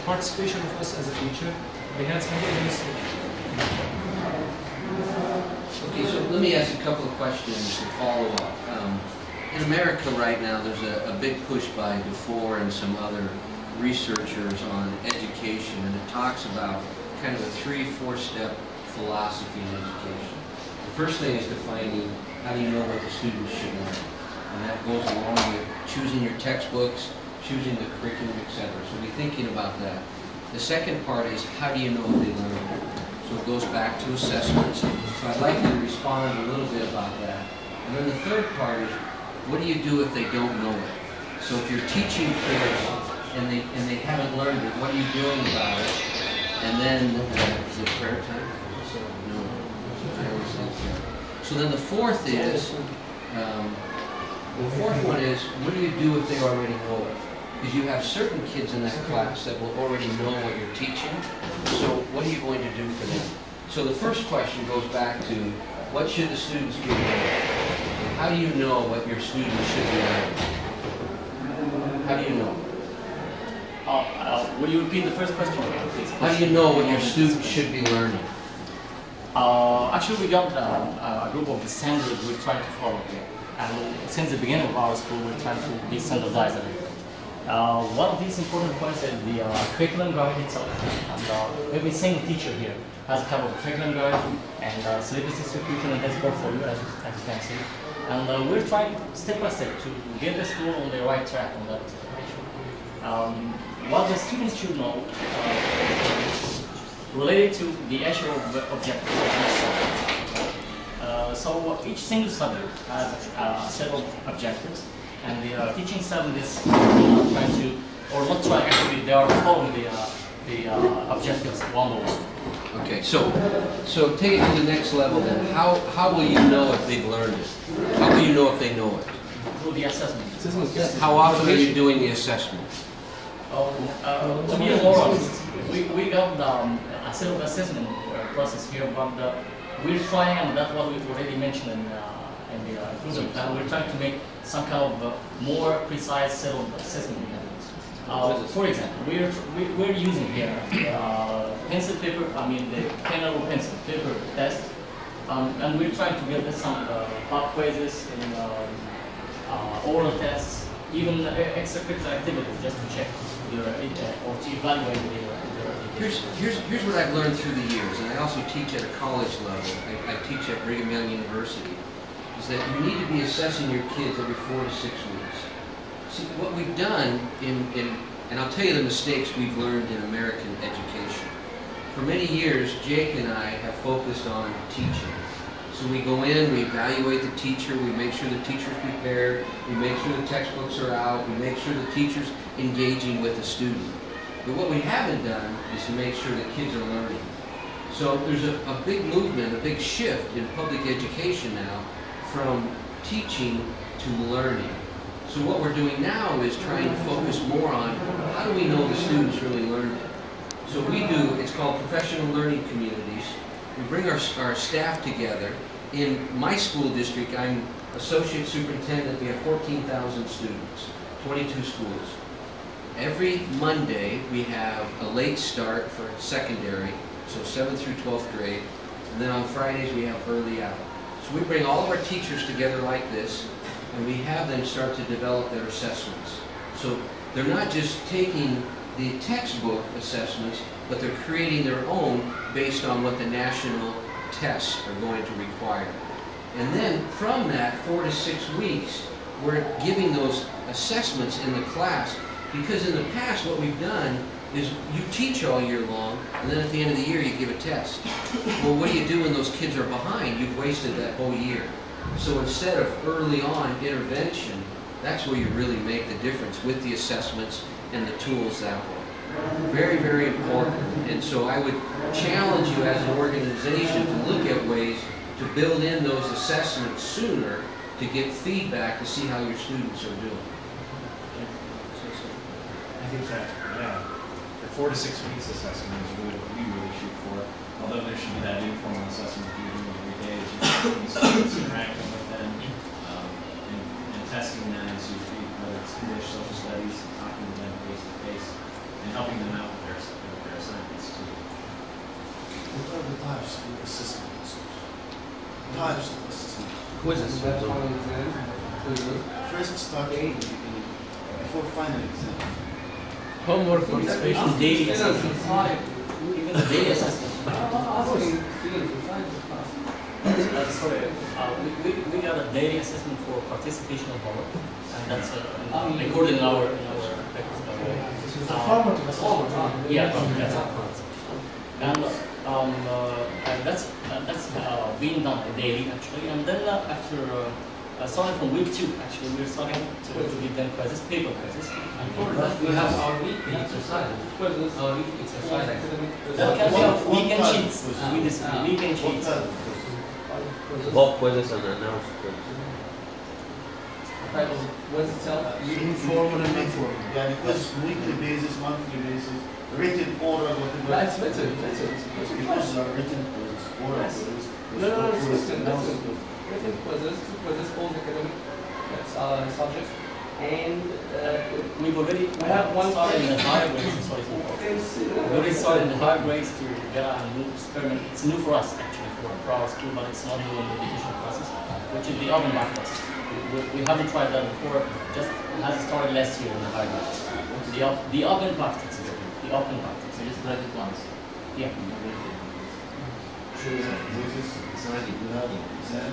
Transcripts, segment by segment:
participation of us as a teacher. They had some good history. Okay, so let me ask a couple of questions to follow up. In America right now, there's a big push by Dufour and some other researchers on education, and it talks about kind of a 3-4 step philosophy in education. The first thing is defining how do you know what the students should learn, and that goes along with choosing your textbooks, choosing the curriculum, etc. So be thinking about that. The second part is how do you know what they learn? So it goes back to assessments. So I'd like you to respond a little bit about that. And then the third part is what do you do if they don't know it? So if you're teaching kids and they haven't learned it, what are you doing about it? And then, is it prayer time? No. I always think so. So then the fourth is, the fourth one is, what do you do if they already know it? Because you have certain kids in that class that will already know what you're teaching. So what are you going to do for them? So the first question goes back to, what should the students be learning? How do you know what your students should be learning? How do you know? Will you repeat the first question, please? How do you know what your students should be learning? Actually, we got a group of standards we're trying to follow here. And since the beginning of our school, we're trying to be standardized. One of these important points is the curriculum guide itself. And every single teacher here has a kind of curriculum guide and syllabus distribution and test portfolio, as you can see. And we're trying step by step to get the school on the right track on that issue. What the students should know related to the actual objectives of each subject. So each single subject has a set of objectives, and the teaching staff in this trying to, or not trying, actually they are following the objectives one by one. Okay, so take it to the next level then. How will you know if they've learned it? How will you know if they know it? Through the assessment. How often are you doing the assessment? To be more honest, we got a set of assessment process here, but we're trying, and that's what we've already mentioned in the improvement plan, we're trying to make some kind of more precise set of assessment methods. For example, we're using here pencil paper, the pen or pencil paper test, and we're trying to get some pop quizzes and oral tests, even extracurricular activities, just to check or to evaluate their Here's what I've learned through the years, and I also teach at a college level. I teach at Brigham Young University. Is that you need to be assessing your kids every 4 to 6 weeks. See, what we've done and I'll tell you the mistakes we've learned in American education. For many years, Jake and I have focused on teaching. So we go in, we evaluate the teacher, we make sure the teacher's prepared, we make sure the textbooks are out, we make sure the teacher's engaging with the student. But what we haven't done is to make sure the kids are learning. So there's a big movement, a big shift in public education now from teaching to learning. So what we're doing now is trying to focus more on how do we know the students really learned it. So we do, it's called professional learning communities. We bring our staff together. In my school district, I'm associate superintendent. We have 14,000 students, 22 schools. Every Monday, we have a late start for secondary, so 7th through 12th grade. And then on Fridays, we have early out. So we bring all of our teachers together like this, and we have them start to develop their assessments. So they're not just taking the textbook assessments, but they're creating their own based on what the national tests are going to require. And then from that 4 to 6 weeks, we're giving those assessments in the class, because in the past what we've done is you teach all year long, and then at the end of the year you give a test. Well, what do you do when those kids are behind? You've wasted that whole year. So instead of early on intervention, that's where you really make the difference with the assessments and the tools that way. Very, very important. And so I would challenge you as an organization to look at ways to build in those assessments sooner to get feedback to see how your students are doing. I think that, yeah, the 4 to 6 weeks assessment is really what we really shoot for. Although there should be that informal assessment you do every day as you students interacting with them and testing them as you treat, whether it's English, social studies, talking to them face to face. And helping them out with their assignments too. What are the types of assessments? Types of assessment. Quizzes. First start before final exam. Homework, participation, daily assessment. Even the daily assessment. Sorry, we got a daily assessment for participation of homework, and that's recorded in our records. It's a format of assessment. Yeah, that's and that's being done daily actually, and then after starting from week 2, actually we're starting to give them quizzes, paper quizzes. We have our weekly exercises. Our weekly exercise academic That can be of weekend sheets. We disagree. Weekend sheets. Bulk quizzes and announced quizzes. Quiz itself. Informal and informal. Yeah, because weekly basis, monthly basis, written, oral, whatever. It's written. Because written quizzes, oral quizzes. No, it's written. Written quizzes, 2 quizzes, all academic subjects, and We have one started in the higher grades. Sorry, we already started in the higher grades to get a new experiment. It's new for us actually for our school, but it's not new in the educational classes, which is the oven bath test. We haven't tried that before. Just has started last year in the higher grades. The oven bath test. The oven bath test. Just write it once. Yeah.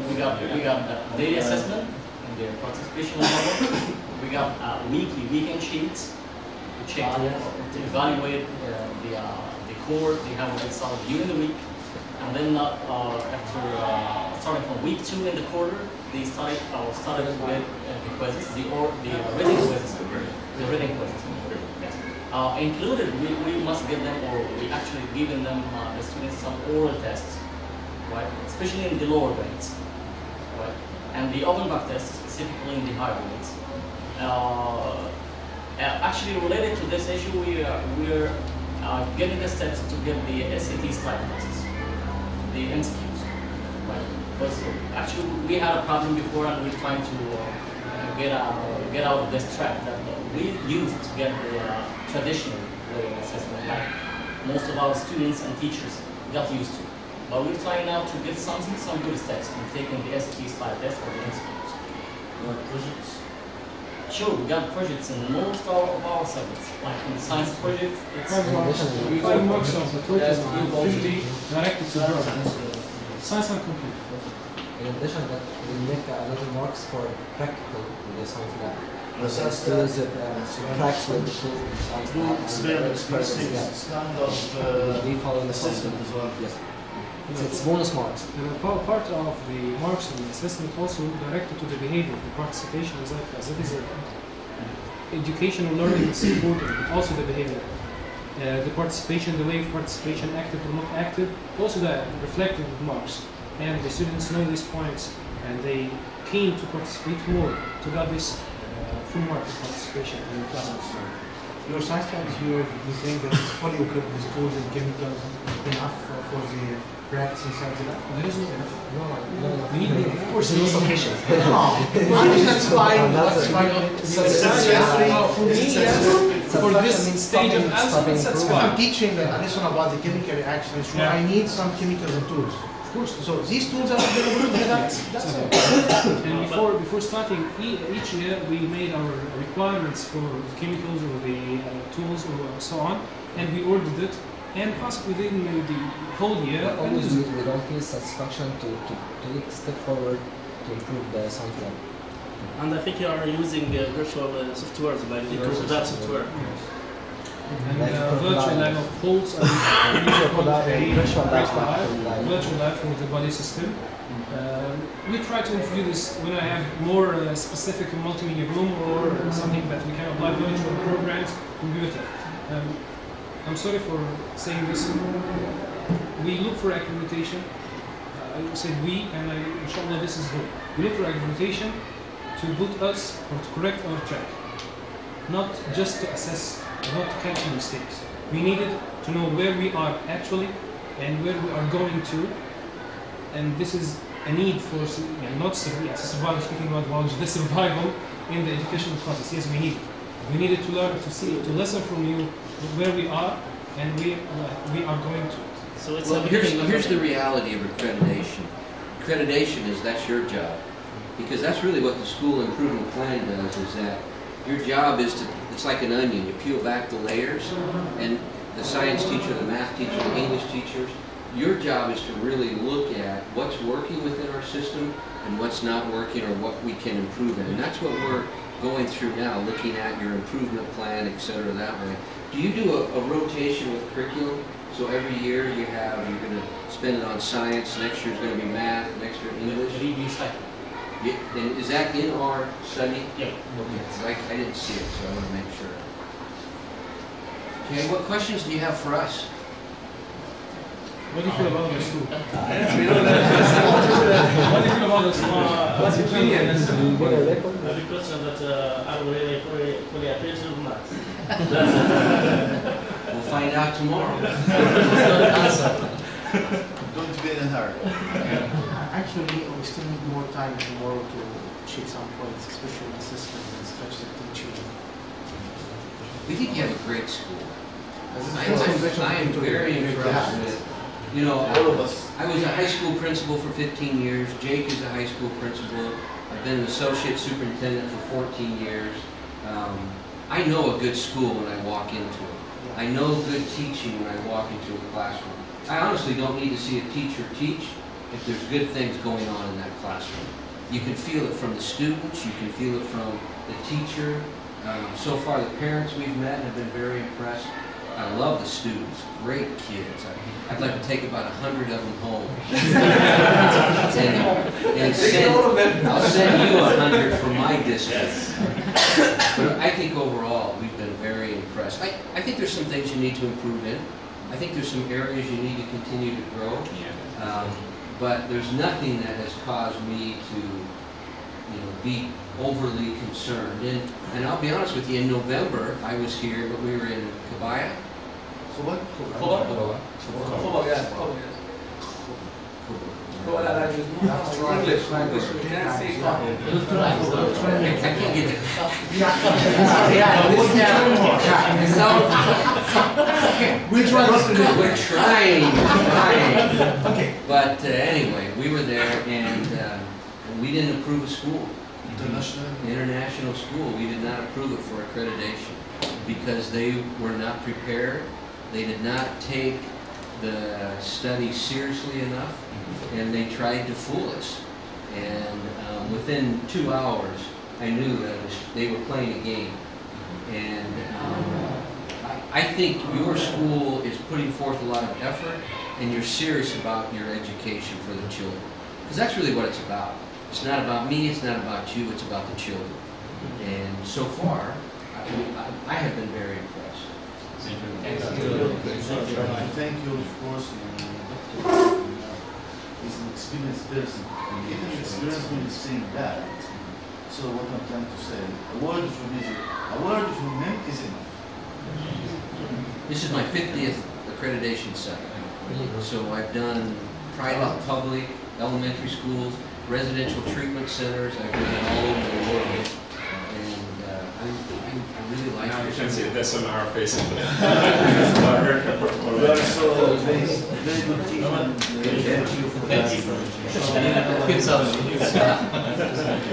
We We got the daily assessment and the participation level. We got weekend sheets to check to evaluate the core they have already started during the week, and then after starting from week 2 in the quarter, they started with the quizzes, the reading quizzes, the reading quizzes. Yes. Included, we must give them, or we actually given them the students some oral tests, right? Especially in the lower grades, right? And the open back test, specifically in the higher grades. Actually, related to this issue, we're getting the steps to get the SAT style tests, the MCQs, right? Because actually, we had a problem before, and we're trying to get out of this trap that we used to get the traditional grading assessment, like most of our students and teachers got used to. But we're trying now to get some good steps in taking the SAT style test or the MCQs. projects. Sure, we got projects in most of our subjects, like in the science project, it's 5 marks of the total 50 directed to programs. Science and computer. In addition, that we make a lot of marks for practical in the science lab. Research Students that practice with the tools in science lab. Experiments, kind of We follow the assessment system. as well. Yes. It's bonus marks. And part of the marks in the assessment also directed to the behavior, the participation as that is educational learning is important, but also the behavior. The participation, the way of participation, active or not active, also that reflected with marks. And the students know these points and they came to participate more to get this full mark of participation in the classes. Your science labs, you think that it's fully equipped with tools and chemicals enough for the practice in science lab? There is no, we need Of course, it's not sufficient. I mean, that's fine. That's fine. for this stage of assessments, that's If fine. I'm teaching a lesson about the chemical reactions, Yeah. I need some chemicals and tools. Of course. So these tools are available to me. That's it. And before starting each year, we made our requirements for the chemicals or the tools or so on, and we ordered it. And possibly within the whole year, But and always use it. we don't feel satisfaction to take a step forward to improve the science lab. And I think you are using virtual softwares like the Ecolab software. And Like virtual lab of Pulse and Virtual lab virtual lab for the body system. We try to introduce this when I have more specific multimedia room or something that we can apply virtual programs, computer. I'm sorry for saying this. We look for accreditation. I said we, and inshallah this is good. We look for accreditation to put us or to correct our track, not just to assess, not to catch mistakes. We needed to know where we are actually and where we are going to, and this is a need for not survival. Speaking about biology, the survival in the educational process. Yes, we need it. We needed to learn, to listen from you where we are, and we are going to. So it's Well, a here's the reality of accreditation. Accreditation that's your job. Because that's really what the school improvement plan does, is that your job is to, it's like an onion, you peel back the layers, and the science teacher, the math teacher, the English teachers, your job is to really look at what's working within our system and what's not working or what we can improve in. And that's what we're going through now, looking at your improvement plan, et cetera, that way. Do you do a rotation with curriculum? So every year you're going to spend it on science, next year's going to be math, next year English? Review cycle. Yeah, and is that in our study? Yeah. Okay, so I didn't see it, so I want to make sure. Okay, what questions do you have for us? What do you feel about the school? we know What do you feel about the school? What's your opinion? a big question that I will really fully appreciate not. We'll find out tomorrow. Don't be in a hurry. Actually, we still need more time tomorrow to check some points, especially the system and structure of teaching. We think you have a great school. As a I first impression, am very impressed with, you know, All of us. I was a high school principal for 15 years. Jake is a high school principal. I've been an associate superintendent for 14 years. I know a good school when I walk into it. I know good teaching when I walk into a classroom. I honestly don't need to see a teacher teach if there's good things going on in that classroom. You can feel it from the students, you can feel it from the teacher. So far, the parents we've met have been very impressed. I love the students, great kids. I'd like to take about 100 of them home. and I'll send you 100 from my district. But I think overall, we've been very impressed. I think there's some things you need to improve in. I think there's some areas you need to continue to grow. But there's nothing that has caused me to, be overly concerned. And I'll be honest with you, in November, I was here, but we were in Kabaya. I can't get it. We're trying. We're trying. Okay. But anyway, we were there, and we didn't approve a school. International school. We did not approve it for accreditation because they were not prepared. They did not take the study seriously enough, and they tried to fool us. And within 2 hours, I knew that they were playing a game. And I think your school is putting forth a lot of effort, and you're serious about your education for the children. Because that's really what it's about. It's not about me, it's not about you, it's about the children. And so far, I have been very impressed. Thank you, of course. He's an experienced person. Even experienced when he's saying that. So what I'm trying to say, a word from him is enough. This is my 50th accreditation cycle. So I've done private, public, elementary schools, residential treatment centers. I've been all over the world. And I really like Now it. you can see this on our faces. You are so very good teacher. Thank you for that. Good stuff.